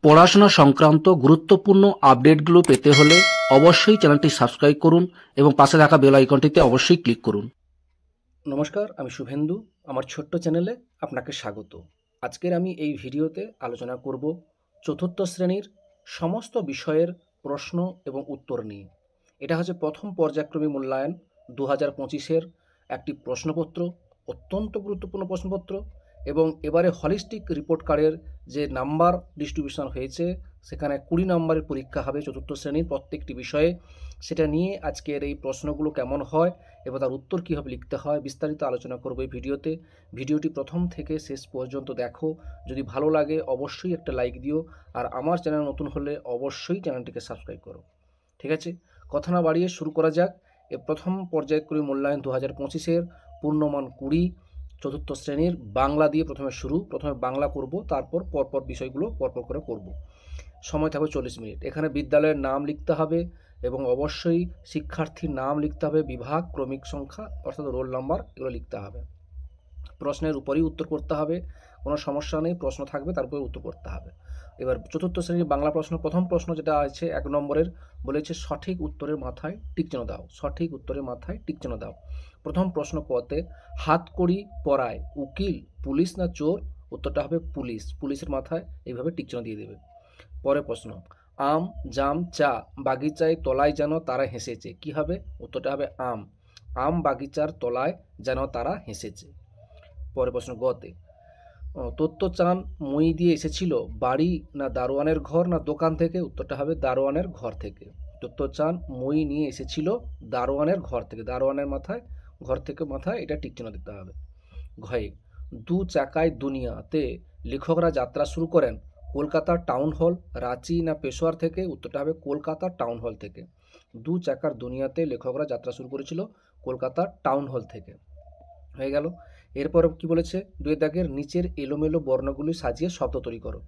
পড়াশোনা সংক্রান্ত গুরুত্বপূর্ণ আপডেটগুলো পেতে হলে অবশ্যই চ্যানেলটি সাবস্ক্রাইব করুন এবং পাশে থাকা বেল আইকনটিতে অবশ্যই ক্লিক করুন। নমস্কার, আমি শুভেন্দু। আমার ছোট্ট চ্যানেলে আপনাকে স্বাগত। আজকের আমি এই ভিডিওতে আলোচনা করব চতুর্থ শ্রেণীর সমস্ত বিষয়ের প্রশ্ন এবং উত্তর নিয়ে। এটা হচ্ছে প্রথম পর্যায়ক্রমিক মূল্যায়ন 2025-এর একটি প্রশ্নপত্র, অত্যন্ত গুরুত্বপূর্ণ প্রশ্নপত্র। এবং এবারে হলিস্টিক রিপোর্ট কার্ডের যে নাম্বার ডিস্ট্রিবিউশন হয়েছে, সেখানে 20 নম্বরের পরীক্ষা হবে চতুর্থ শ্রেণীর প্রত্যেকটি বিষয়ে। সেটা নিয়ে আজকের এই প্রশ্নগুলো কেমন হয় এবং তার উত্তর কীভাবে লিখতে হয় বিস্তারিত আলোচনা করব এই ভিডিওতে। ভিডিওটি প্রথম থেকে শেষ পর্যন্ত দেখো। যদি ভালো লাগে অবশ্যই একটা লাইক দিও, আর আমার চ্যানেল নতুন হলে অবশ্যই চ্যানেলটিকে সাবস্ক্রাইব করো। ঠিক আছে, কথা না বাড়িয়ে শুরু করা যাক। এ প্রথম পর্যায়ক্রমিক মূল্যায়ন 2025-এর পূর্ণমান 20 চতুর্থ শ্রেণীর বাংলা দিয়ে প্রথমে বাংলা করব, তারপর পরপর বিষয়গুলো পরপর করে করব। সময় থাকবে 40 মিনিট। এখানে বিদ্যালয়ের নাম লিখতে হবে এবং অবশ্যই শিক্ষার্থীর নাম লিখতে হবে, বিভাগ, ক্রমিক সংখ্যা অর্থাৎ রোল নাম্বার এগুলো লিখতে হবে। প্রশ্নের উপরেই উত্তর করতে হবে, কোনো সমস্যা নেই। প্রশ্ন থাকবে, তারপরে উত্তর করতে হবে। এবার চতুর্থ শ্রেণীর বাংলা প্রশ্ন, প্রথম প্রশ্ন যেটা আছে 1 নম্বরের, বলেছে সঠিক উত্তরের মাথায় টিকচিহ্ন দাও। সঠিক উত্তরের মাথায় টিকচিহ্ন দাও। প্রথম প্রশ্ন কতে হাতকড়ি পরায় উকিল, পুলিশ না চোর? উত্তরটা হবে পুলিশ। পুলিশের মাথায় এইভাবে টিকচিহ্ন দিয়ে দেবে। পরের প্রশ্ন আম, জাম, চা বাগিচায় তলায় যেন তারা হেসেছে, কি হবে? উত্তরটা হবে আম। আম বাগিচার তলায় যেন তারা হেসেছে। পরের প্রশ্ন গতে তত্ত্বচান মই দিয়ে এসেছিল বাড়ি না দারোয়ানের ঘর না দোকান থেকে? উত্তরটা হবে দারোয়ানের ঘর থেকে। তত্ত্বচান মই নিয়ে এসেছিল দারোয়ানের ঘর থেকে। দারোয়ানের মাথায়, ঘর থেকে মাথায় এটা টিকচিহ্ন দিতে হবে। ঘয়ে দু চাকায় দুনিয়াতে লেখকরা যাত্রা শুরু করেন কলকাতার টাউন হল, রাঁচি না পেশোয়ার থেকে? উত্তরটা হবে কলকাতার টাউন হল থেকে। দু চাকার দুনিয়াতে লেখকরা যাত্রা শুরু করেছিল কলকাতার টাউন হল থেকে। হয়ে গেল। এরপর কি বলেছে, 2 দাগের নিচের এলোমেলো বর্ণগুলি সাজিয়ে শব্দ তৈরি করো।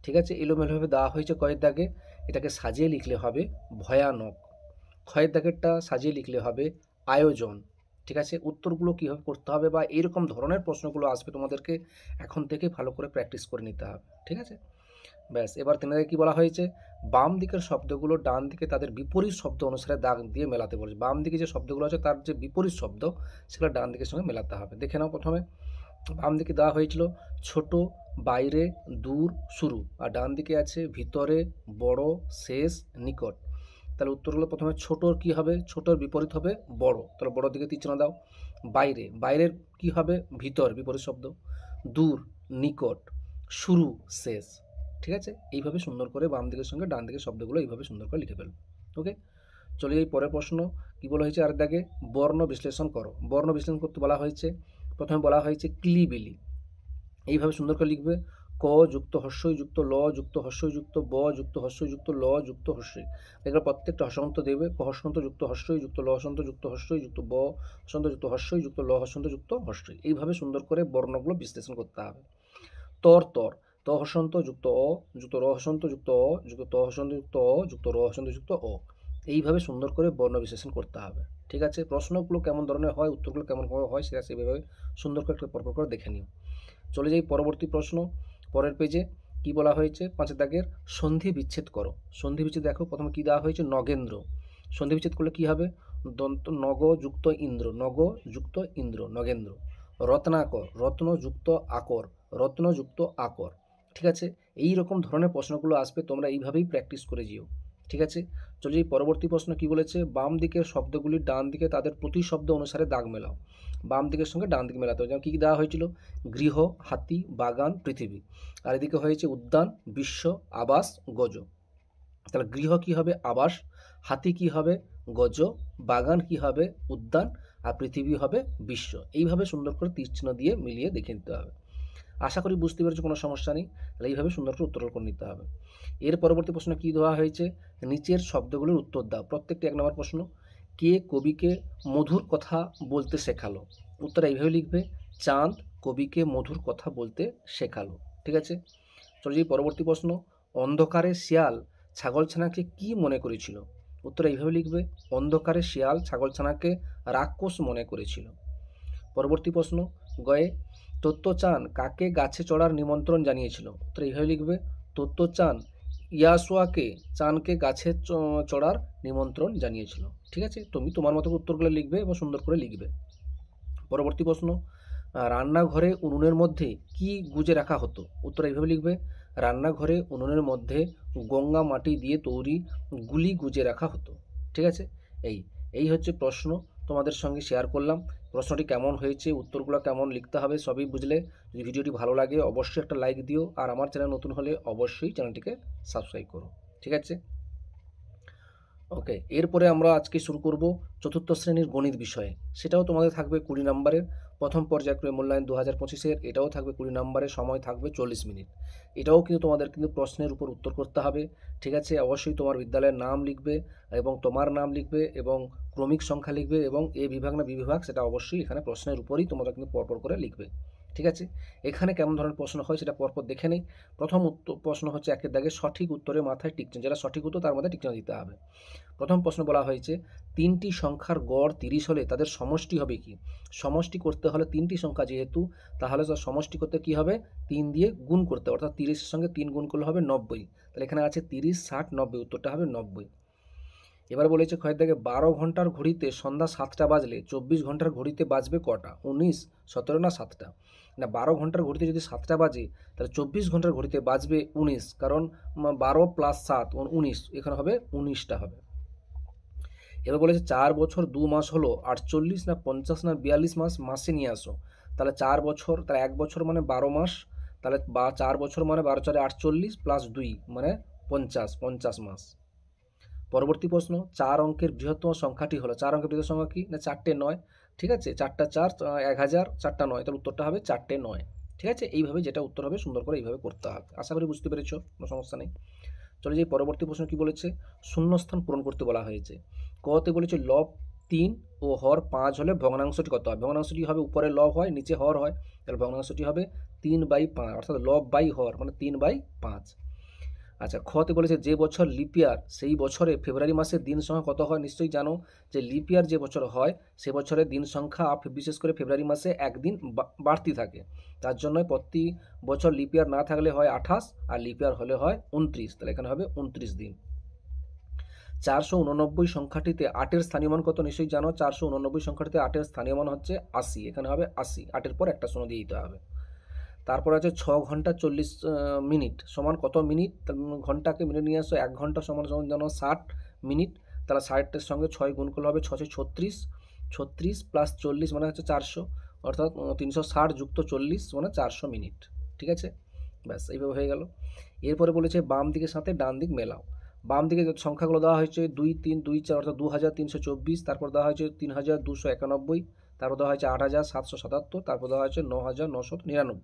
ঠিক আছে, এলোমেলোভাবে দেওয়া হয়েছে কয়েক দাগে, এটাকে সাজিয়ে লিখলে হবে ভয়ানক। ক্ষয়ের দাগেরটা সাজিয়ে লিখলে হবে আয়োজন। ঠিক আছে, উত্তরগুলো কীভাবে করতে হবে বা এইরকম ধরনের প্রশ্নগুলো আসবে, তোমাদেরকে এখন থেকে ভালো করে প্র্যাকটিস করে নিতে হবে। ঠিক আছে, ব্যাস। এবার 3 দাগে কী বলা হয়েছে, বাম দিকের শব্দগুলো ডান দিকে তাদের বিপরীত শব্দ অনুসারে দাগ দিয়ে মেলাতে বলেছে। বাম দিকে যে শব্দগুলো আছে তার যে বিপরীত শব্দ সেগুলো ডান দিকের সঙ্গে মেলাতে হবে। দেখে নাও। প্রথমে বাম দিকে দেওয়া হয়েছিল ছোট, বাইরে, দূর, শুরু, আর ডান দিকে আছে ভিতরে, বড়, শেষ, নিকট। তাহলে উত্তরগুলো প্রথমে ছোটোর কী হবে, ছোটোর বিপরীত হবে বড়, তাহলে বড় দিকে তীর চিহ্ন দাও। বাইরে, বাইরের কী হবে, ভিতর, বিপরীত শব্দ। দূর, নিকট, শুরু, শেষ। ঠিক আছে, এইভাবে সুন্দর করে বাম দিকের সঙ্গে ডান দিকের শব্দগুলো এইভাবে সুন্দর করে লিখে ফেলবে। ওকে, চলে এই পরের প্রশ্ন। কী বলা হয়েছে, আর দাগে বর্ণ বিশ্লেষণ করো। বর্ণ বিশ্লেষণ করতে বলা হয়েছে। প্রথমে বলা হয়েছে কিলিবিলি, এইভাবে সুন্দর করে লিখবে। ক যুক্ত হস্যই যুক্ত ল যুক্ত হস্যই যুক্ত ব যুক্ত হস্যই যুক্ত ল যুক্ত হস্যই। এগুলো প্রত্যেকটা হসন্ত দেবে। ক হসন্ত যুক্ত হস্যই যুক্ত ল হসন্ত যুক্ত হস্যই যুক্ত ব হসন্ত যুক্ত হস্যই যুক্ত ল হসন্ত যুক্ত হস্যই। এইভাবে সুন্দর করে বর্ণগুলো বিশ্লেষণ করতে হবে। তর তর, ত হসন্ত যুক্ত অ যুক্ত র হসন্ত যুক্ত অ যুক্ত ত হসন্ত যুক্ত অ যুক্ত র হসন্ত যুক্ত অ। এইভাবে সুন্দর করে বর্ণ বিশ্লেষণ করতে হবে। ঠিক আছে, প্রশ্নগুলো কেমন ধরনের হয়, উত্তরগুলো কেমন হয় সেটা সেইভাবে সুন্দর করে একটা পরপর করে দেখে নিও। চলে যাই পরবর্তী প্রশ্ন। পরের পেজে কি বলা হয়েছে, 5 দাগের সন্ধি বিচ্ছেদ করো। সন্ধি বিচ্ছেদ দেখো, প্রথমে কি দেওয়া হয়েছে, নগেন্দ্র। সন্ধি বিচ্ছেদ করলে কি হবে, দন্ত নগ যুক্ত ইন্দ্র, নগ যুক্ত ইন্দ্র, নগেন্দ্র। রত্নাকর, রত্ন যুক্ত আকর, রত্ন যুক্ত আকর। ঠিক আছে, এই রকম ধরনের প্রশ্নগুলো আসবে, তোমরা এইভাবেই প্র্যাকটিস করে যেও। ঠিক আছে, চলে যাই পরবর্তী প্রশ্ন। কি বলেছে, বাম দিকের শব্দগুলি ডান দিকে তাদের প্রতিশব্দ অনুসারে দাগ মেলাও। বাম দিকের সঙ্গে ডান দিকে মেলাতে হবে। যেমন কী কী দেওয়া হয়েছিল, গৃহ, হাতি, বাগান, পৃথিবী। আর এদিকে হয়েছে উদ্যান, বিশ্ব, আবাস, গজ। তাহলে গৃহ কী হবে, আবাস, হাতি কী হবে, গজ, বাগান কী হবে, উদ্যান, আর পৃথিবী হবে বিশ্ব। এইভাবে সুন্দর করে তীর চিহ্ন দিয়ে মিলিয়ে দেখে নিতে হবে। আশা করি বুঝতে পেরেছো, কোনো সমস্যা নেই। তাহলে এইভাবে সুন্দর করে উত্তর করে নিতে হবে। এর পরবর্তী প্রশ্ন কী দেওয়া হয়েছে, নিচের শব্দগুলোর উত্তর দাও। প্রত্যেকটি 1 নম্বর প্রশ্ন। কে কবিকে মধুর কথা বলতে শেখালো? উত্তর এইভাবে লিখবে, চাঁদ কবিকে মধুর কথা বলতে শেখালো। ঠিক আছে, চলে যাই পরবর্তী প্রশ্ন। অন্ধকারে শিয়াল ছাগলছানাকে কি মনে করেছিল? উত্তর এইভাবে লিখবে, অন্ধকারে শিয়াল ছাগলছানাকে রাক্ষস মনে করেছিল। পরবর্তী প্রশ্ন গয়ে তত্ত্বচান কাকে গাছে চড়ার নিমন্ত্রণ জানিয়েছিল? উত্তর এইভাবে লিখবে, তত্ত্বচান ইয়াসোয়াকে চানকে গাছে চড়ার নিমন্ত্রণ জানিয়েছিল? ঠিক আছে, তুমি তোমার মতো উত্তরগুলো লিখবে এবং সুন্দর করে লিখবে। পরবর্তী প্রশ্ন, রান্নাঘরে উনুনের মধ্যে কি গুজে রাখা হতো? উত্তর এইভাবে লিখবে, রান্নাঘরে উনুনের মধ্যে গঙ্গা মাটি দিয়ে তৈরি গুলি গুজে রাখা হতো। ঠিক আছে, এই এই হচ্ছে প্রশ্ন, তোমাদের সঙ্গে শেয়ার করলাম। প্রশ্নটি কেমন হয়েছে, উত্তরগুলো কেমন লিখতে হবে সবই বুঝলে। যদি ভিডিওটি ভালো লাগে অবশ্যই একটা লাইক দিও, আর আমার চ্যানেল নতুন হলে অবশ্যই চ্যানেলটিকে সাবস্ক্রাইব করো। ঠিক আছে, ওকে। এরপরে আমরা আজকে শুরু করব চতুর্থ শ্রেণীর গণিত বিষয়ে। সেটাও তোমাদের থাকবে 20 নম্বরের, প্রথম পর্যায়ক্রমে মূল্যায়ন 2025-এর। এটাও থাকবে 20 নম্বরের, সময় থাকবে 40 মিনিট। এটাও কিন্তু তোমাদের কিন্তু প্রশ্নের উপর উত্তর করতে হবে। ঠিক আছে, অবশ্যই তোমার বিদ্যালয়ের নাম লিখবে এবং তোমার নাম লিখবে এবং ক্রমিক সংখ্যা লিখবে এবং এ বিভাগ না বি বিভাগ সেটা অবশ্যই এখানে প্রশ্নের উপরই তোমরা কিন্তু পরপর করে লিখবে। ঠিক আছে, এখানে কেমন ধরনের প্রশ্ন হয় সেটা পরপর দেখে নেই। প্রথম প্রশ্ন হচ্ছে একের দাগে সঠিক উত্তরের মাথায় টিকচিহ্ন, যেটা সঠিক উত্তর তার মধ্যে টিকচিহ্ন দিতে হবে। প্রথম প্রশ্ন বলা হয়েছে, তিনটি সংখ্যার গড় 30 হলে তাদের সমষ্টি হবে কি? সমষ্টি করতে হলে তিনটি সংখ্যা যেহেতু, তাহলে তার সমষ্টি করতে কি হবে? 3 দিয়ে গুণ করতে হবে, অর্থাৎ 30-এর সঙ্গে 3 গুণ করলে হবে 90। তাহলে এখানে আছে 30, 60, 90, উত্তরটা হবে 90। এবার বলেছে ক্ষয়ের দাগে 12 ঘন্টার ঘড়িতে সন্ধ্যা 7টা বাজলে 24 ঘন্টার ঘড়িতে বাজবে কটা? 19, 17 না 7টা? না, 12 ঘন্টার ঘড়িতে যদি 7টা বাজে তাহলে 24 ঘন্টার ঘড়িতে বাজবে 19, কারণ 12 + 7 19, এখানে হবে 19টা হবে। এবার বলেছে 4 বছর 2 মাস হলো 48 না 50 না 42 মাস, মাসে নিয়ে আসো। তাহলে 4 বছর, তাহলে 1 বছর মানে 12 মাস, তাহলে 4 বছর মানে 12 4 48 প্লাস 2 মানে 50 মাস। পরবর্তী প্রশ্ন, 4 অঙ্কের বৃহত্তম সংখ্যাটি হলো, 4 অঙ্কের বৃহত্তম সংখ্যা কি? না 4টে 9। ঠিক আছে, 4টা 4 1000, 4টা 9, তাহলে উত্তরটা হবে 4টে 9। ঠিক আছে, এইভাবে যেটা উত্তর হবে সুন্দর করে এইভাবে করতে হবে। আশা করি বুঝতে পেরেছো, কোনো সমস্যা নেই। চলে যাই পরবর্তী প্রশ্ন, কি বলেছে? শূন্যস্থান পূরণ করতে বলা হয়েছে। কতে বলেছে লব 3 ও হর 5 হলে ভগ্নাংশটি কত হয়? ভগ্নাংশটি হবে উপরে লব হয় নিচে হর হয়, তাহলে ভগ্নাংশটি হবে 3/5, অর্থাৎ লব বাই হর মানে 3/5। আচ্ছা, খতে বলেছে যে বছর লিপিয়ার সেই বছরে ফেব্রুয়ারি মাসের দিন সংখ্যা কত হয়? নিশ্চয়ই জানো যে লিপিয়ার যে বছর হয় সে বছরে দিন সংখ্যা বিশেষ করে ফেব্রুয়ারি মাসে একদিন বাড়তি থাকে। তার জন্য প্রতি বছর লিপিয়ার না থাকলে হয় 28 আর লিপিয়ার হলে হয় 29, তাহলে এখানে হবে 29 দিন। 489 সংখ্যাটিতে 8-এর স্থানীয় মান কত? নিশ্চয়ই জানো 489 সংখ্যাটিতে 8-এর স্থানীয় মান হচ্ছে 80, এখানে হবে 80, 8-এর পর একটা শূন্য দিয়ে দিতে হবে। তারপর আছে 6 ঘন্টা 40 মিনিট সমান কত মিনিট? ঘন্টাকে মিনিট নিয়ে আসো, 1 ঘন্টা সমান সমান জানো 60 মিনিট, তাহলে 60-এর সঙ্গে 6 গুণ করলে হবে 6 36, 36 প্লাস 40 মানে হচ্ছে 400, অর্থাৎ 360 যুক্ত 40 মানে 400 মিনিট। ঠিক আছে, ব্যাস এইভাবে হয়ে গেল। এরপরে বলেছে বাম দিকের সাথে ডান দিক মেলাও। বাম দিকে যে সংখ্যাগুলো দেওয়া হয়েছে 2 3 2 4, অর্থাৎ 2324, তারপর দেওয়া হয়েছে 3291, তারপর দেওয়া হয়েছে 8777, তারপর দেওয়া হয়েছে 9999।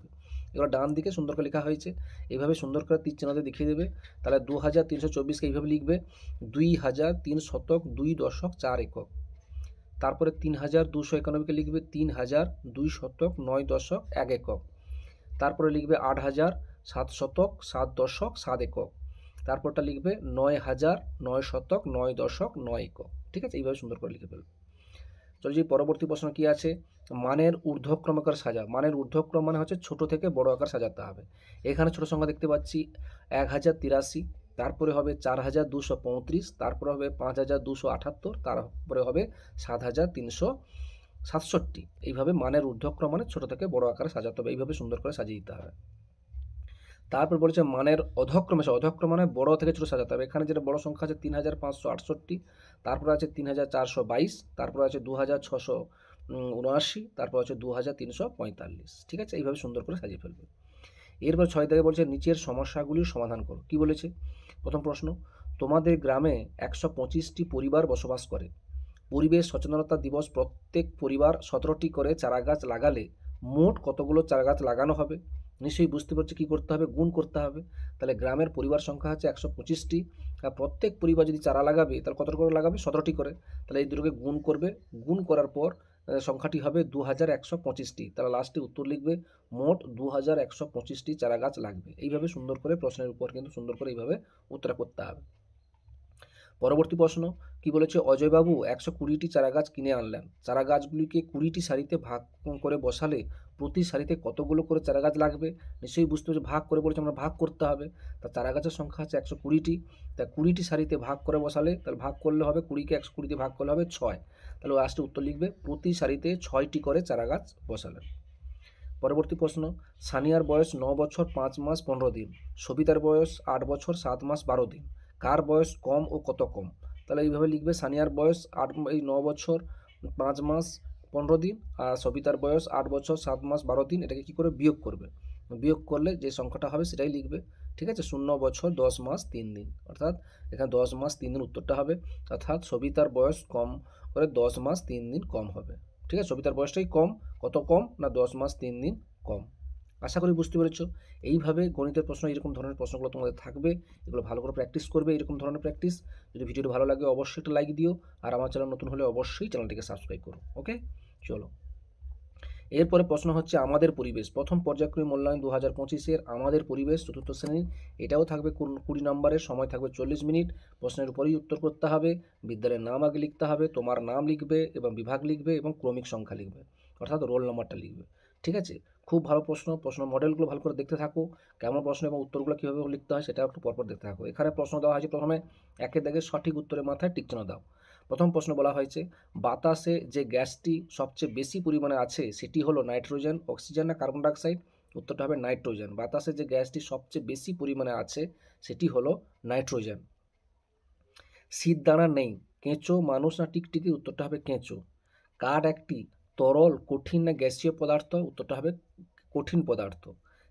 এবার ডান দিকে সুন্দর করে লেখা হয়েছে, এইভাবে সুন্দর করে তীর চিহ্ন দিয়ে দেখিয়ে দেবে। তাহলে 2324কে এইভাবে লিখবে 2003.2.4 একক। তারপরে 3291কে লিখবে 3002.9.1 একক। তারপরে লিখবে 8700.7.7 একক। তারপরটা লিখবে 9009.9.9 একক। ঠিক আছে, এইভাবে সুন্দর করে লিখে ফেলবে। চলো যে পরবর্তী প্রশ্ন কি আছে, মানের ঊর্ধ্বক্রম আকার সাজা। মানের ঊর্ধ্বক্রম মানে হচ্ছে ছোট থেকে বড় আকার সাজাতে হবে। এখানে ছোট সংখ্যা দেখতে পাচ্ছি 1083, তারপরে হবে 4235, তারপরে হবে 5278, তারপরে হবে 7367। এইভাবে মানের ঊর্ধ্বক্রম মানে ছোট থেকে বড় আকারে সাজাতে হবে, এইভাবে সুন্দর করে সাজিয়ে দিতে হবে। তারপর বলেছে মানের অধক্রমে, অধক্রম মানে বড় থেকে ছোট সাজাতে হবে। এখানে যেটা বড় সংখ্যা আছে 3568, তারপর আছে 3422, তারপর আছে 2679, তারপর আছে 2345। ঠিক আছে, এইভাবে সুন্দর করে সাজিয়ে ফেলবে। এরপর 6 থেকে বলছে নিচের সমস্যাগুলির সমাধান করো। কি বলেছে? প্রথম প্রশ্ন, তোমাদের গ্রামে 125টি পরিবার বসবাস করে। পরিবেশ সচেতনতা দিবস প্রত্যেক পরিবার 17টি করে চারা গাছ লাগালে মোট কতগুলো চারা গাছ লাগানো হবে? নিশ্চয়ই বুঝতে পারছি কী করতে হবে, গুণ করতে হবে। তাহলে গ্রামের পরিবার সংখ্যা হচ্ছে 125টি, আর প্রত্যেক পরিবার যদি চারা লাগাবে তাহলে কত করে লাগাবে? 17টি করে। তাহলে এই দুটোকে গুণ করবে, গুণ করার পর সংখ্যাটি হবে 2125টি। তাহলে লাস্টে উত্তর লিখবে মোট 2125টি চারা গাছ লাগবে। এইভাবে সুন্দর করে প্রশ্নের উপর কিন্তু সুন্দর করে এইভাবে উত্তর করতে হবে। পরবর্তী প্রশ্ন কি বলেছে, অজয়বাবু 120টি চারা গাছ কিনে আনলেন, চারা গাছগুলিকে 20টি সারিতে ভাগ করে বসালে প্রতি সারিতে কতগুলো করে চারা গাছ লাগবে? নিশ্চয়ই বুঝতে পারছি, ভাগ করে বলেছে, আমরা ভাগ করতে হবে। তা চারা গাছের সংখ্যা আছে 120টি, তা 20টি সারিতে ভাগ করে বসালে তাহলে ভাগ করলে হবে 20কে 120 ভাগ করলে হবে 6, তাহলে লাস্টে উত্তর লিখবে প্রতি সারিতে 6টি করে চারা গাছ বসালেন। পরবর্তী প্রশ্ন, সানিয়ার বয়স 9 বছর 5 মাস 15 দিন, সবিতার বয়স 8 বছর 7 মাস 12 দিন, কার বয়স কম ও কত কম? তাহলে এইভাবে লিখবে, সানিয়ার বয়স 9 বছর 5 মাস 15 দিন, আর সবিতার বয়স 8 বছর 7 মাস 12 দিন। এটাকে কী করে বিয়োগ করবে? বিয়োগ করলে যে সংখ্যাটা হবে সেটাই লিখবে, ঠিক আছে। 0 বছর 10 মাস 3 দিন, অর্থাৎ এখানে 10 মাস 3 দিন উত্তরটা হবে, অর্থাৎ সবিতার বয়স কম করে 10 মাস 3 দিন কম হবে, ঠিক আছে। সবিতার বয়সটাই কম, কত কম না 10 মাস 3 দিন কম। আশা করি বুঝতে পেরেছো। এইভাবে গণিতের প্রশ্ন, এরকম ধরনের প্রশ্নগুলো তোমাদের থাকবে, এগুলো ভালো করে প্র্যাকটিস করবে, এরকম ধরনের প্র্যাকটিস। যদি ভিডিওটি ভালো লাগে অবশ্যই একটা লাইক দিও, আর আমার চ্যানেল নতুন হলে অবশ্যই চ্যানেলটিকে সাবস্ক্রাইব করো। ওকে, চলো। এরপরে প্রশ্ন হচ্ছে আমাদের পরিবেশ, প্রথম পর্যায়ক্রমিক মূল্যায়ন 2025-এর আমাদের পরিবেশ চতুর্থ শ্রেণীর। এটাও থাকবে 20 নম্বরের, সময় থাকবে 40 মিনিট। প্রশ্নের উপরেই উত্তর করতে হবে, বিদ্যালয়ের নাম আগে লিখতে হবে, তোমার নাম লিখবে এবং বিভাগ লিখবে এবং ক্রমিক সংখ্যা লিখবে, অর্থাৎ রোল নাম্বারটা লিখবে, ঠিক আছে। খুব ভালো প্রশ্ন, প্রশ্ন মডেলগুলো ভালো করে দেখতে থাকো, কেমন প্রশ্ন এবং উত্তরগুলো কীভাবে লিখতে হয় সেটা একটু পরপর দেখতে থাকো। এখানে প্রশ্ন দেওয়া হয়েছে, প্রথমে একের দাগে সঠিক উত্তরের মাথায় টিক চিহ্ন দাও। প্রথম প্রশ্ন বলা হয়েছে, বাতাসে যে গ্যাসটি সবচেয়ে বেশি পরিমাণে আছে সেটি হলো নাইট্রোজেন, অক্সিজেন না কার্বন ডাইঅক্সাইড? উত্তরটা হবে নাইট্রোজেন। বাতাসে যে গ্যাসটি সবচেয়ে বেশি পরিমাণে আছে সেটি হলো নাইট্রোজেন। শীতদানা নেই, কেঁচো, মানুষ না টিকটিকি? উত্তরটা হবে কেঁচো। কাঠ একটি তরল, কঠিন না গ্যাসীয় পদার্থ? উত্তরটা হবে কঠিন পদার্থ।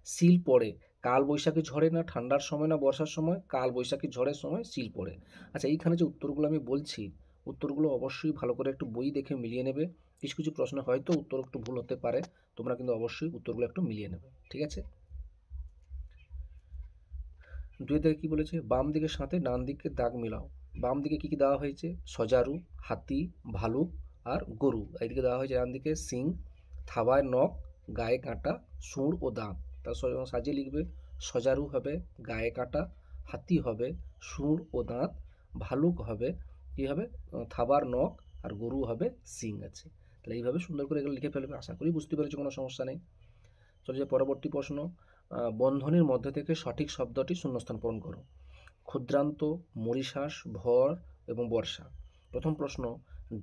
শিল পড়ে কাল বৈশাখী ঝড়ে না ঠান্ডার সময় না বর্ষার সময়? কাল বৈশাখী ঝড়ের সময় শিল পড়ে। আচ্ছা, এইখানে যে উত্তরগুলো আমি বলছি, উত্তরগুলো অবশ্যই ভালো করে একটু বই দেখে মিলিয়ে নেবে। কিছু কিছু প্রশ্ন হয়তো উত্তর একটু ভুল হতে পারে, তোমরা কিন্তু অবশ্যই উত্তরগুলো একটু মিলিয়ে নেবে, ঠিক আছে। 2 থেকে কী বলেছে, বাম দিকের সাথে ডান দিকে দাগ মিলাও। বাম দিকে কী কী দেওয়া হয়েছে? সজারু, হাতি, ভালুক আর গরু। এইদিকে দেওয়া হয়েছে ডান দিকে সিং, থাবায় নখ, গায়ে কাঁটা, সুঁড় ও দাঁত। তার সাজিয়ে লিখবে, সজারু হবে গায়ে কাঁটা, হাতি হবে সুঁড় ও দাঁত, ভালুক হবে কী হবে থাবার নখ, আর গরু হবে সিং আছে। তাহলে এইভাবে সুন্দর করে এগুলো লিখে ফেলবে। আশা করি বুঝতে পেরেছো, কোনো সমস্যা নেই। চলে যে পরবর্তী প্রশ্ন, বন্ধনীর মধ্যে থেকে সঠিক শব্দটি শূন্যস্থান পূরণ করো। ক্ষুদ্রান্ত, মরিশাস, ভর এবং বর্ষা। প্রথম প্রশ্ন,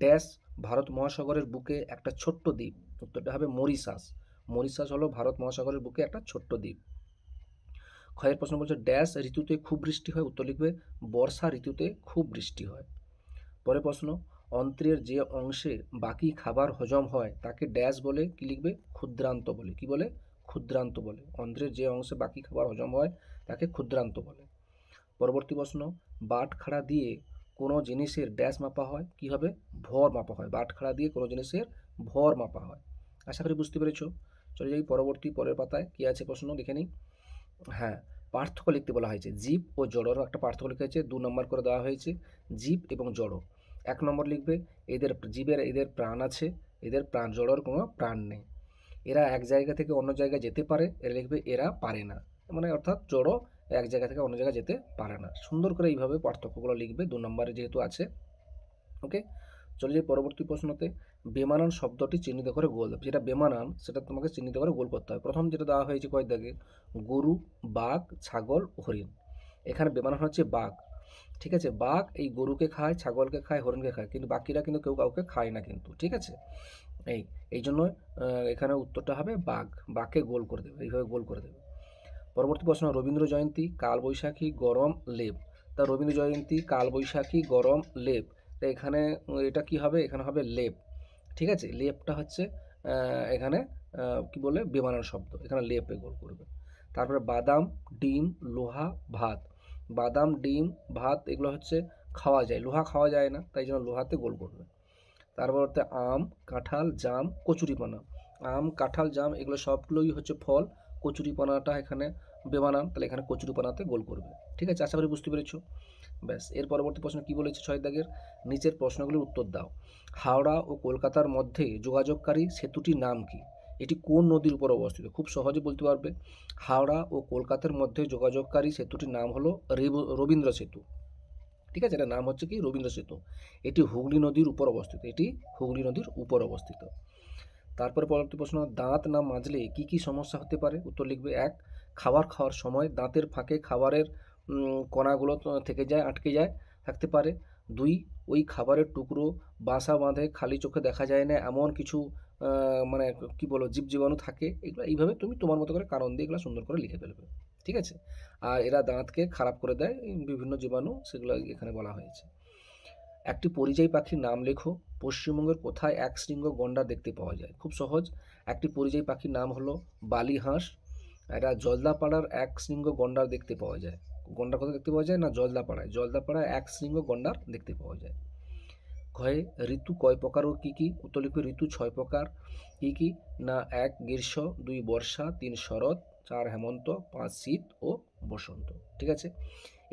ড্যাশ ভারত মহাসাগরের বুকে একটা ছোট্ট দ্বীপ? উত্তরটা হবে মরিশাস। মরিশাস হলো ভারত মহাসাগরের বুকে একটা ছোট্ট দ্বীপ। ক্ষয়ের প্রশ্ন বলছে, ড্যাশ ঋতুতে খুব বৃষ্টি হয়? উত্তর লিখবে বর্ষা ঋতুতে খুব বৃষ্টি হয়। পরের প্রশ্ন, অন্ত্রের যে অংশে বাকি খাবার হজম হয় তাকে ড্যাশ বলে? কি লিখবে? ক্ষুদ্রান্ত বলে। কি বলে? ক্ষুদ্রান্ত বলে। অন্ত্রের যে অংশে বাকি খাবার হজম হয় তাকে ক্ষুদ্রান্ত বলে। পরবর্তী প্রশ্ন, বাটখারা দিয়ে কোনো জিনিসের ড্যাশ মাপা হয়? কি হবে? ভর মাপা হয়। বাটখারা দিয়ে কোনো জিনিসের ভর মাপা হয়। আশা করি বুঝতে পেরেছো। চলে যাই পরের পাতায় কি আছে প্রশ্ন দেখে নিই। হ্যাঁ, পার্থক্য লিখতে বলা হয়েছে, জীব ও জড়রও একটা পার্থক্য লিখা হয়েছে, 2 নম্বর করে দেওয়া হয়েছে জীব এবং জড়। 1 নম্বর লিখবে, এদের প্রাণ আছে, এদের প্রাণ, জড়র কোনো প্রাণ নেই। এরা এক জায়গা থেকে অন্য জায়গায় যেতে পারে, এরা লিখবে এরা পারে না, মানে অর্থাৎ জড় এক জায়গা থেকে অন্য জায়গায় যেতে পারে না। সুন্দর করে এইভাবে পার্থক্যগুলো লিখবে 2 নম্বরে যেহেতু আছে। ওকে, চলে যাই পরবর্তী প্রশ্নতে। বেমানান শব্দটি চিহ্নিত করে গোল, যেটা বেমানান সেটা তোমাকে চিহ্নিত করে গোল করতে হবে। প্রথম যেটা দেওয়া হয়েছে কয় দাগে, গরু, বাঘ, ছাগল, হরিণ। এখানে বেমানান হচ্ছে বাঘ, ঠিক আছে। বাঘ এই গরুকে খায়, ছাগলকে খায়, হরিণকে খায়, কিন্তু বাকিরা কিন্তু কেউ কাউকে খায় না কিন্তু, ঠিক আছে। এই জন্য এখানে উত্তরটা হবে বাঘ। বাঘকে গোল করে দেবে, এইভাবে গোল করে দেবে। পরবর্তী প্রশ্ন, রবীন্দ্র জয়ন্তী, কালবৈশাখী, গরম, লেপ। তা রবীন্দ্র জয়ন্তী, কালবৈশাখী, গরম, লেপ। তা এখানে এটা কি হবে? এখানে হবে লেপ, ঠিক আছে। লেপটা হচ্ছে এখানে কি বলে বেমানান শব্দ, এখানে লেপে গোল করবে। তারপরে বাদাম, ডিম, লোহা, ভাত। বাদাম, ডিম, ভাত এগুলো হচ্ছে খাওয়া যায়, লোহা খাওয়া যায় না, তাই জন্য লোহাতে গোল করবে। তারপর হচ্ছে আম, কাঁঠাল, জাম, কচুরিপানা। আম, কাঁঠাল, জাম এগুলো সবগুলোই হচ্ছে ফল, কচুরিপানাটা এখানে বেমানান, তাহলে এখানে কচুরিপানাতে গোল করবে, ঠিক আছে। আশা করি বুঝতে পেরেছো। ব্যাস, এর পরবর্তী প্রশ্ন কি বলেছে 6 দাগের, নিচের প্রশ্নগুলির উত্তর দাও। হাওড়া ও কলকাতার মধ্যে যোগাযোগকারী সেতুটির নাম কি? এটি কোন নদীর উপর অবস্থিত? খুব সহজে বলতে পারবে। হাওড়া ও কলকাতার মধ্যে যোগাযোগকারী সেতুটির নাম হলো রবীন্দ্র সেতু। ঠিক আছে, এটার নাম হচ্ছে কি রবীন্দ্র সেতু। এটি হুগলি নদীর উপর অবস্থিত, এটি হুগলি নদীর উপর অবস্থিত। তারপরে পরবর্তী প্রশ্ন, দাঁত না মাজলে কি কি সমস্যা হতে পারে? উত্তর লিখবে। এক, খাবার খাওয়ার সময় দাঁতের ফাঁকে খাবারের কণাগুলো থেকে যায়, আটকে যায়, থাকতে পারে। দুই, ওই খাবারের টুকরো বাসা বাঁধে, খালি চোখে দেখা যায় না এমন কিছু মানে কি বলো জীবাণু থাকে। এগুলো এইভাবে তুমি তোমার মতো করে কারণ দিয়ে এগুলো সুন্দর করে লিখে ফেলবে। ঠিক আছে, আর এরা দাঁতকে খারাপ করে দেয়, বিভিন্ন জীবাণু, সেগুলো এখানে বলা হয়েছে। একটি পরিযায়ী পাখির নাম লেখো। পশ্চিমবঙ্গের কোথায় এক শৃঙ্গ গন্ডার দেখতে পাওয়া যায়? খুব সহজ, একটি পরিযায়ী পাখির নাম হলো বালি হাঁস। এটা জলদাপাড়ার এক শৃঙ্গ গন্ডার দেখতে পাওয়া যায়। গন্ডার কোথায় দেখতে পাওয়া যায়? না, জলদাপাড়ায়। জলদাপাড়ায় এক শৃঙ্গ গন্ডার দেখতে পাওয়া যায়। ঘয়ে ঋতু কয় প্রকার ও কী কী? উত্তর লিখবে। ঋতু 6 প্রকার। কী কী? না, 1 গ্রীষ্ম, 2 বর্ষা, 3 শরৎ, 4 হেমন্ত, 5 শীত ও বসন্ত। ঠিক আছে,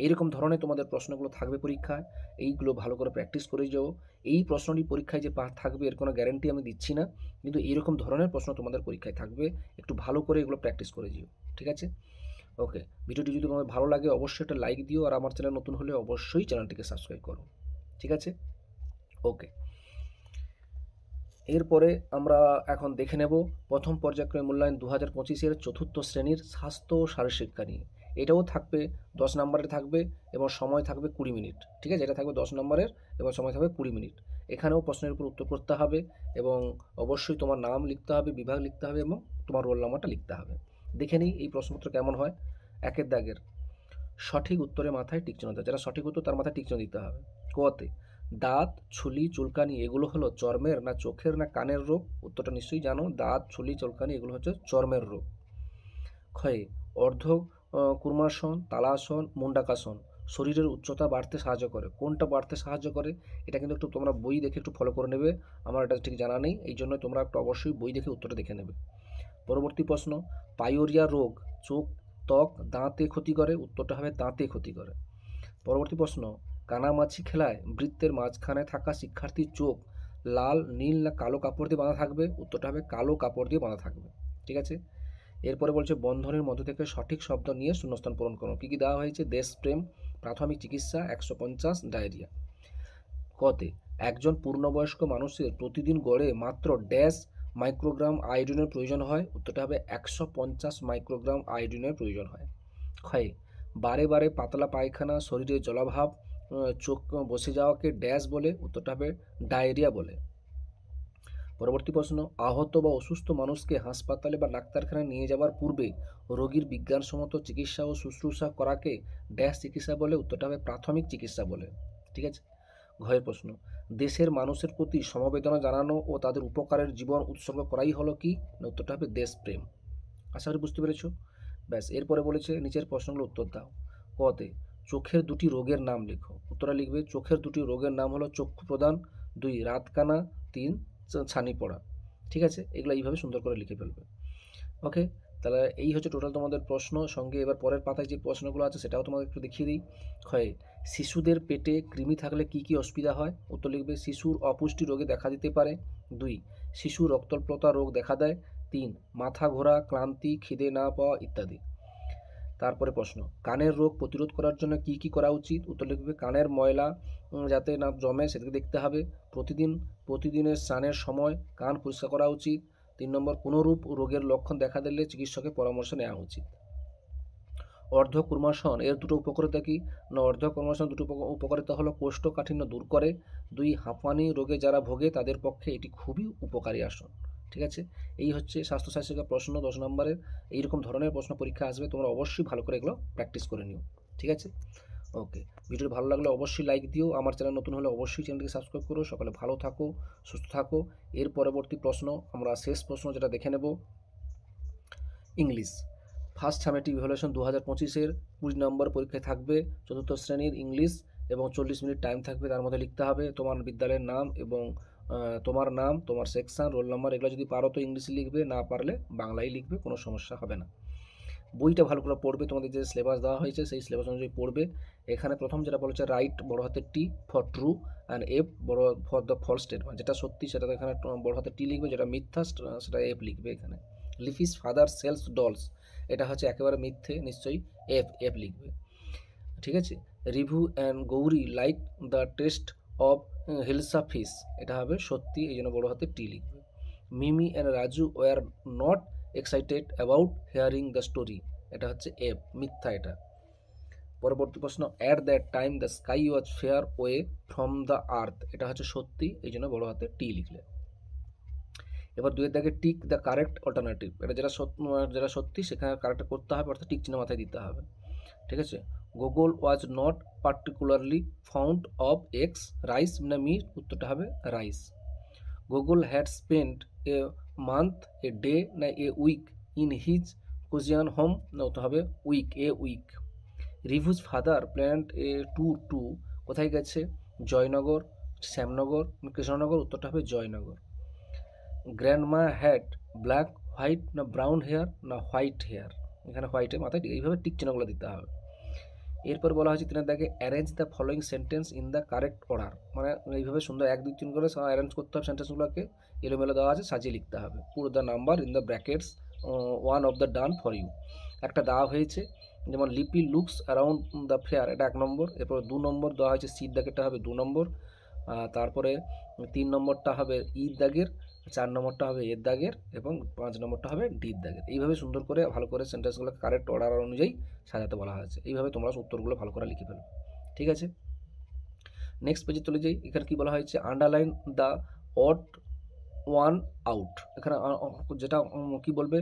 এইরকম ধরনের তোমাদের প্রশ্নগুলো থাকবে পরীক্ষায়। এইগুলো ভালো করে প্র্যাকটিস করে যাও। এই প্রশ্নটি পরীক্ষায় যে থাকবে এর কোনো গ্যারান্টি আমি দিচ্ছি না, কিন্তু এইরকম ধরনের প্রশ্ন তোমাদের পরীক্ষায় থাকবে। একটু ভালো করে এগুলো প্র্যাকটিস করে যেও। ঠিক আছে, ওকে। ভিডিওটি যদি তোমাদের ভালো লাগে অবশ্যই একটা লাইক দিও, আর আমার চ্যানেল নতুন হলে অবশ্যই চ্যানেলটিকে সাবস্ক্রাইব করো। ঠিক আছে, ওকে। এরপরে আমরা এখন দেখে নেব প্রথম পর্যায়ক্রমে মূল্যায়ন 2025-এর চতুর্থ শ্রেণীর স্বাস্থ্য ও শারীরশিক্ষা নিয়ে। এটাও থাকবে 10 নম্বরের থাকবে এবং সময় থাকবে 20 মিনিট। ঠিক আছে, এটা থাকবে 10 নম্বরের এবং সময় থাকবে 20 মিনিট। এখানেও প্রশ্নের উপর উত্তর করতে হবে এবং অবশ্যই তোমার নাম লিখতে হবে, বিভাগ লিখতে হবে এবং তোমার রোল নাম্বারটা লিখতে হবে। দেখে নিই এই প্রশ্নপত্র কেমন হয়। একের দাগের সঠিক উত্তরে মাথায় টিক চিহ্ন দাও। যারা সঠিক উত্তর তার মাথায় টিক চিহ্ন দিতে হবে। কতে দাঁত, ছুলি, চুলকানি এগুলো হলো চর্মের না চোখের না কানের রোগ? উত্তরটা নিশ্চয়ই জানো, দাঁত, ছুলি, চুলকানি এগুলো হচ্ছে চর্মের রোগ। ক্ষয়ে অর্ধ কুর্মাসন, তালাসন, মুন্ডাকাসন শরীরের উচ্চতা বাড়তে সাহায্য করে। কোনটা বাড়তে সাহায্য করে? এটা কিন্তু একটু তোমরা বই দেখে একটু ফলো করে নেবে, আমার এটা ঠিক জানা নেই, এই জন্য তোমরা একটু অবশ্যই বই দেখে উত্তরটা দেখে নেবে। পরবর্তী প্রশ্ন, পাইওরিয়া রোগ চোখ, ত্বক, দাঁতে ক্ষতি করে? উত্তরটা হবে দাঁতে ক্ষতি করে। পরবর্তী প্রশ্ন, কানামাছি খেলায় বৃত্তের মাঝখানে থাকা শিক্ষার্থীর চোখ লাল, নীল না কালো কাপড় দিয়ে বাঁধা থাকবে? উত্তরটা হবে কালো কাপড় দিয়ে বাঁধা থাকবে। ঠিক আছে, এরপরে বলছে বন্ধনের মধ্য থেকে সঠিক শব্দ নিয়ে শূন্যস্থান পূরণ করো। কী কী দেওয়া হয়েছে? দেশপ্রেম, প্রাথমিক চিকিৎসা, 150, ডায়রিয়া। কতে একজন পূর্ণবয়স্ক মানুষের প্রতিদিন গড়ে মাত্র ড্যাশ মাইক্রোগ্রাম আয়োডিনের প্রয়োজন হয়? উত্তরটা হবে 150 মাইক্রোগ্রাম আয়োডিনের প্রয়োজন হয়। ক্ষয়ে বারে বারে পাতলা পায়খানা, শরীরে জলাভাব, চোখ বসে যাওয়াকে ড্যাশ বলে? উত্তরটা হবে ডায়রিয়া বলে। পরবর্তী প্রশ্ন, আহত বা অসুস্থ মানুষকে হাসপাতালে বা ডাক্তারখানায় নিয়ে যাওয়ার পূর্বে রোগীর বিজ্ঞানসম্মত চিকিৎসা ও শুশ্রূষা করাকে ড্যাশ চিকিৎসা বলে? উত্তরটা হবে প্রাথমিক চিকিৎসা বলে। ঠিক আছে, ঘয়ের প্রশ্ন, দেশের মানুষের প্রতি সমবেদনা জানানো ও তাদের উপকারের জীবন উৎসর্গ করাই হলো কি? উত্তরটা হবে দেশপ্রেম। আশা করি বুঝতে পেরেছো। ব্যাস, এরপরে বলেছে নিচের প্রশ্নগুলো উত্তর দাও। কতে চোখের দুটি রোগের নাম লেখো। উত্তরটা লিখবে। চোখের দুটি রোগের নাম হলো চক্ষু প্রদান, 2 রাতকানা, 3 ছানি পড়া। ঠিক আছে, এগুলো এইভাবে সুন্দর করে লিখে ফেলবে। ওকে, তাহলে এই হচ্ছে টোটাল তোমাদের প্রশ্ন। সঙ্গে এবার পরের পাতায় যে প্রশ্নগুলো আছে সেটাও তোমাদের একটু দেখিয়ে দিই। হয় শিশুদের পেটে কৃমি থাকলে কি কি অসুবিধা হয়? উত্তর লিখবে। শিশুর অপুষ্টি রোগে দেখা দিতে পারে। 2 শিশুর রক্তাল্পতা রোগ দেখা দেয়। 3 মাথা ঘোরা, ক্লান্তি, খিদে না পাওয়া ইত্যাদি। তারপরে প্রশ্ন, কানের রোগ প্রতিরোধ করার জন্য কি কি করা উচিত? উত্তর লিখবে। কানের ময়লা যাতে না জমে সেদিকে দেখতে হবে। প্রতিদিনের স্নানের সময় কান পরিষ্কার করা উচিত। 3 নম্বর, কোনরূপ রোগের লক্ষণ দেখা দিলে চিকিৎসকের পরামর্শ নেওয়া উচিত। অর্ধকুর্মাসন এর দুটো উপকারিতা কি? না, অর্ধকুর্মাসন দুটো উপকারিতা হলো কোষ্ঠকাঠিন্য দূর করে। 2 হাঁপানি রোগে যারা ভোগে তাদের পক্ষে এটি খুবই উপকারী আসন। ঠিক আছে, এই হচ্ছে স্বাস্থ্যশাস্ত্রিকা প্রশ্ন 10 নম্বরের। এইরকম ধরনের প্রশ্ন পরীক্ষা আসবে, তোমরা অবশ্যই ভালো করে এগুলো প্র্যাকটিস করে নিও। ঠিক আছে, ওকে। ভিডিওটি ভালো লাগলে অবশ্যই লাইক দিও, আমার চ্যানেল নতুন হলে অবশ্যই চ্যানেলটিকে সাবস্ক্রাইব করো। সকালে ভালো থাকো, সুস্থ থাকো। এর পরবর্তী প্রশ্ন, আমরা শেষ প্রশ্ন যেটা দেখে নেব, ইংলিশ। ফার্স্ট সামেটিভ ইভ্যালুয়েশন 2025-এর 20 নম্বর পরীক্ষায় থাকবে চতুর্থ শ্রেণীর ইংলিশ এবং 40 মিনিট টাইম থাকবে। তার মধ্যে লিখতে হবে তোমার বিদ্যালয়ের নাম এবং তোমার নাম, তোমার সেকশন, রোল নাম্বার। এগুলো যদি পারো তো ইংলিশে লিখবে, না পারলে বাংলায় লিখবে, কোনো সমস্যা হবে না। বইটা ভালো করে পড়বে, তোমাদের যে সিলেবাস দেওয়া হয়েছে সেই সিলেবাস অনুযায়ী পড়বে। এখানে প্রথম যেটা বলেছে রাইট বড় হাতের T for true and F বড় ফর দ্য ফলস স্টেটমেন্ট। যেটা সত্যি সেটা এখানে বড় হাতের টি লিখবে, যেটা মিথ্যা সেটা এফ লিখবে। এখানে লিফিস ফাদার সেলস ডলস, এটা হচ্ছে একেবারে মিথ্যে, নিশ্চয়ই এফ লিখবে। ঠিক আছে। Rivu and Gauri like the test of hilsa fish, এটা হবে সত্যি, এই জন্য বড় হাতে টি লিখবে। Mimi and Raju were not excited about hearing the story, এটা হচ্ছে এফ, মিথ্যা এটা। পরবর্তী প্রশ্ন, at that time the sky was fair way from the earth, এটা হচ্ছে সত্যি, এই জন্য বড় হাতে টি লিখলে। এবার দুয়ের দাগে টিক দ্য কারেক্ট অল্টারনেটিভ, এটা যেটা সত্যি সেখানে কারেক্ট করতে হবে, অর্থাৎ টিক চিহ্ন মাথায় দিতে হবে। ঠিক আছে। Gogol was not particularly found of এক্স রাইস না মিট, উত্তরটা হবে rice. Gogol had spend a month, a day না a week in his cousin home, না উত্তর হবে week, a week. Rivu's father planned a tour to, কোথায় গেছে, জয়নগর, শ্যামনগর, কৃষ্ণনগর, উত্তরটা হবে Joynagar. Grandma had black, white না ব্রাউন হেয়ার না হোয়াইট হেয়ার, এখানে হোয়াইটের মাথায় এইভাবে টিক চিহ্নগুলো দিতে হবে। এরপর বলা হয়েছে তিনের দাগে arrange the following sentence in the correct order, মানে এইভাবে সুন্দর 1 2 3 করে অ্যারেঞ্জ করতে হবে, সেন্টেন্সগুলোকে এলোমেলো দেওয়া আছে, সাজিয়ে লিখতে হবে। Put the number in the brackets one of the done for you, একটা দেওয়া হয়েছে, যেমন লিপি লুকস অ্যারাউন্ড দ্য ফেয়ার, এটা 1 নম্বর। এরপর 2 নম্বর দেওয়া হয়েছে সির দাগেরটা হবে 2 নম্বর, তারপরে 3 নম্বরটা হবে ইর দাগের, 4 নম্বরটা হবে এর দাগের, এবং 5 নম্বরটা হবে ডির দাগের। এইভাবে সুন্দর করে ভালো করে সেন্টেন্সগুলো কারেক্ট অর্ডার অনুযায়ী সাজাতে বলা হয়েছে। এইভাবে তোমরা উত্তরগুলো ভালো করে লিখে ফেলো, ঠিক আছে। নেক্সট পেজে চলে যাই। এখানে কি বলা হয়েছে, underline the odd one out, এখানে যেটা কি বলবে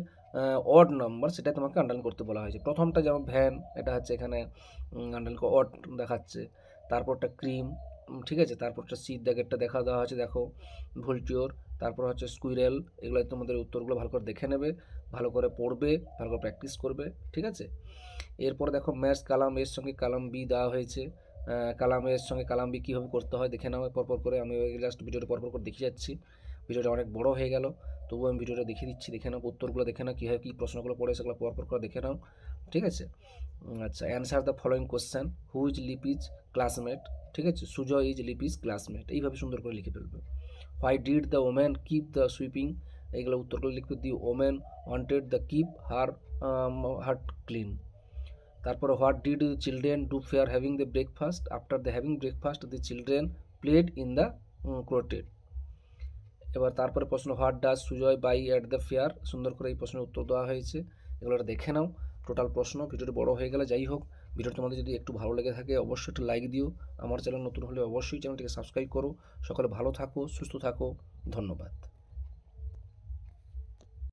অড নাম্বার, সেটা তোমাকে আন্ডারলাইন করতে বলা হয়েছে। প্রথমটা যেমন ভ্যান, এটা হচ্ছে এখানে আন্ডারলাইন অড দেখাচ্ছে। তারপরটা ক্রিম, ঠিক আছে। তারপরটা সিট দাগেরটা দেখা দেওয়া হয়েছে, দেখো ভোল্টিওর। তারপর হচ্ছে স্কুইরেল, এগুলো তোমাদের উত্তরগুলো ভালো করে দেখে নেবে, ভালো করে পড়বে, ভালো করে প্র্যাকটিস করবে, ঠিক আছে। এরপর দেখো ম্যাচ কালাম এর সঙ্গে কালাম বি দেওয়া হয়েছে, কালামের সঙ্গে কালাম বি কীভাবে করতে হয় দেখে নাও পরপর করে। আমি জাস্ট ভিডিওটা পরপর করে দেখিয়ে যাচ্ছি, ভিডিওটা অনেক বড় হয়ে গেল, তবুও আমি ভিডিওটা দেখিয়ে দিচ্ছি, দেখে নাও উত্তরগুলো, দেখে নাও কীভাবে কী প্রশ্নগুলো পড়ে সেগুলো পরপর করে দেখে নাও, ঠিক আছে। আচ্ছা, answer the following question, who is Lipi's classmate, ঠিক আছে, সুজয় ইজ লিপিজ ক্লাসমেট, এইভাবে সুন্দর করে লিখে ফেলবে। Why did the woman keep the sweeping, এইগুলো উত্তরগুলো লিখবে। The woman wanted the keep her heart clean. তারপরে what did children do fair having the breakfast, after the having breakfast the children played in the crowded. এবার তারপরে প্রশ্ন, what does Sujoy buy at the fair, সুন্দর করে এই প্রশ্নের উত্তর দেওয়া হয়েছে, এগুলো দেখে নাও। টোটাল প্রশ্ন, ভিডিওটি বড় হয়ে গেলে যাই হোক, ভিডিওটি তোমাদের যদি একটু ভালো লেগে থাকে অবশ্যই একটা লাইক দিও, আমার চ্যানেল নতুন হলে অবশ্যই চ্যানেলটিকে সাবস্ক্রাইব করো। সকলে ভালো থাকো, সুস্থ থাকো, ধন্যবাদ।